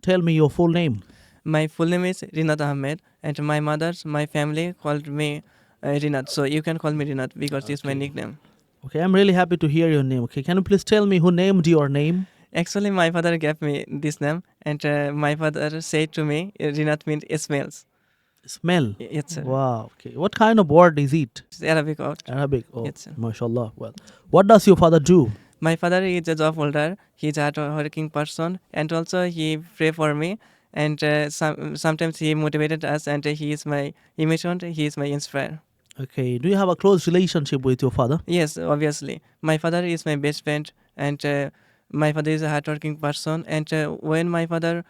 tell me your full name? My full name is Rinat Ahmed, and my family called me Rinat. So you can call me Rinat because it's my Okay. nickname. Okay, I'm really happy to hear your name. Okay, can you please tell me who named your name? Actually, my father gave me this name, and my father said to me, Rinat means smells. Smell. Yes, sir. Wow. Okay. What kind of word is it? It's Arabic word. Arabic. Oh, Yes, sir. mashallah. Well, what does your father do? My father is a job holder. He's a hardworking person, and also he pray for me. And sometimes he motivated us, and he mentioned he is my inspire. Okay. Do you have a close relationship with your father? Yes, obviously. My father is my best friend, and my father is a hardworking person. And when my father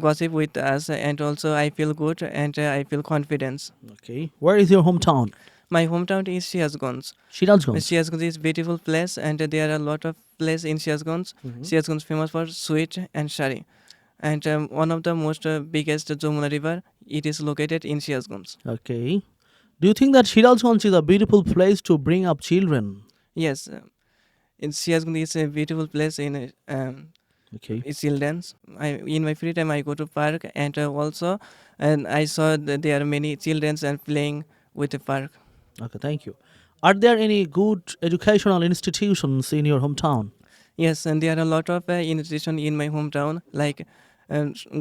gossip with us, and also I feel good and I feel confidence. Okay. Where is your hometown? My hometown is Siasganj. Shirajganj. Siasganj is beautiful place, and there are a lot of place in Siasganj. Mhm. Siasganj famous for sweet and shari. And one of the most biggest Jamuna river, it is located in Siasganj. Okay. Do you think that Shirajganj is a beautiful place to bring up children? Yes, in Siasganj is a beautiful place in Okay. children's. In my free time I go to park, and also and I saw that there are many childrens and playing with the park. Okay. Thank you. Are there any good educational institutions in your hometown? Yes, and there are a lot of institution in my hometown like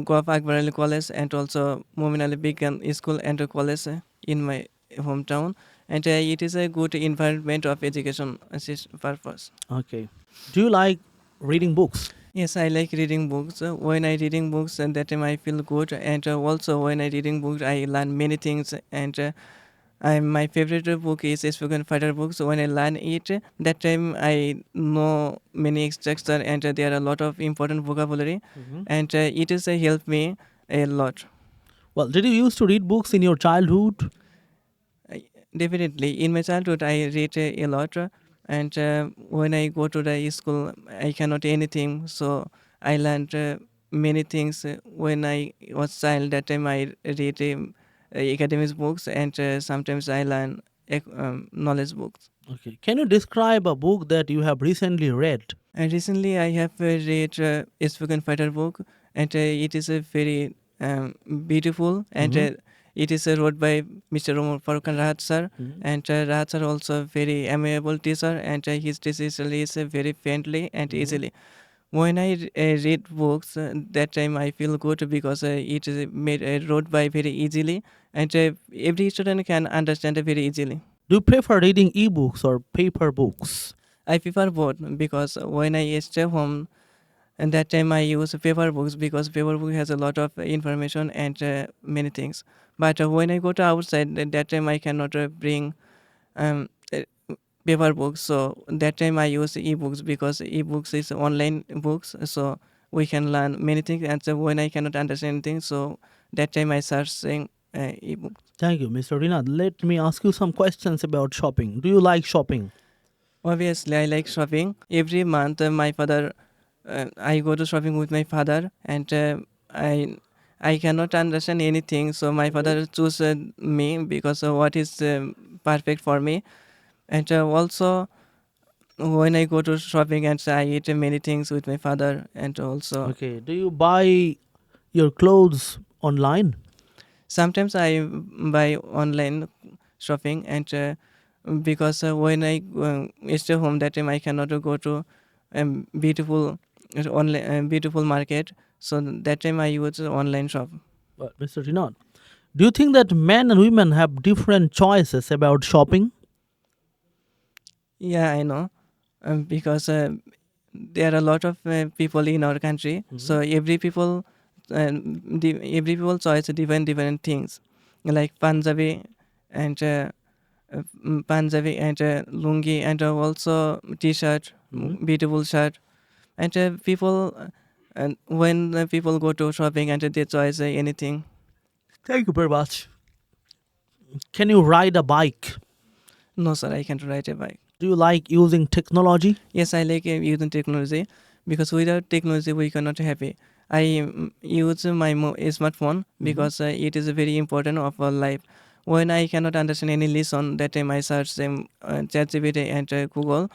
Goaf Akbar Ali College, and also Momin Ali Began School and a college in my hometown, and it is a good environment of education purpose. Okay. Do you like reading books? Yes, I like reading books. When I reading books, and that time I feel good, and also when I reading books, I learn many things. And my favorite book is spoken fighter book. So when I learn it, that time I know many structure, and there are a lot of important vocabulary, Mhm. and it is helped me a lot. Well, did you used to read books in your childhood? I- Definitely, in my childhood, I read a lot, and when I go to the school, I cannot anything. So I learned many things when I was child. That time I read academic books, and sometimes I learn knowledge books. Okay. Can you describe a book that you have recently read? And recently, I have read spoken fighter book, and it is a very beautiful, and Mhm. it is wrote by Mr. Umar Farooq Rahat sir, Mhm. and Rahat sir also very amiable teacher, and his teacher is very friendly and Mhm. easily. When I read books, that time I feel good because it is made wrote by very easily, and every student can understand it very easily. Do you prefer reading ebooks or paper books? I prefer both because when I stay home, and that time I use paper books because paper book has a lot of information and many things. But when I go to outside, that time I cannot bring um, uh, paper books. So that time I use ebooks because ebooks is online books. So we can learn many things. And so when I cannot understand anything, so that time I start saying ebook. Thank you, Mr. Rinad. Let me ask you some questions about shopping. Do you like shopping? Obviously, I like shopping. Every month, my father, I go to shopping with my father, and I I cannot understand anything. So my father choose me because what is perfect for me. And also when I go to shopping, and I eat many things with my father, and also Okay. Do you buy your clothes online? sometimes I buy online shopping, and because when I stay home, that time I cannot go to beautiful online beautiful market. So that time I use online shop. Mr. Rinad, do you think that men and women have different choices about shopping? Yeah, I know, because there are a lot of people in our country. So Mhm. every people choice different things, like Punjabi and Punjabi and lungi, and also t-shirt, Mhm. beautiful shirt, and people and when people go to shopping, and they choose anything. Thank you very much. Can you ride a bike? No, sir, I can't ride a bike. Do you like using technology? Yes, I like using technology because without technology we cannot happy. I use my smartphone Mhm. because it is very important of our life. When I cannot understand any lesson, that time I search them ChatGPT and Google,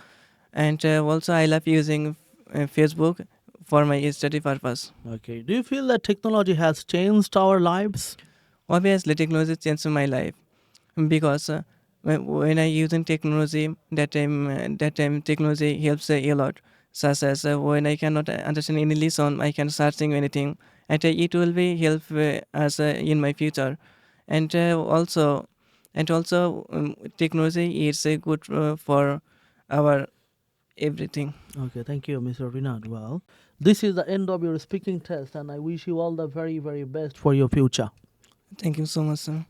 and also I love using Facebook for my study purpose. Okay. Do you feel that technology has changed our lives? Obviously, technology changed my life because when I using technology, that time technology helps a lot. Such as when I cannot understand any lesson, I can searching anything, and it will be help as in my future, and also technology is good for our everything. Okay, thank you, Mr. Rinat. Well, this is the end of your speaking test, and I wish you all the very, very best for your future. Thank you so much, sir.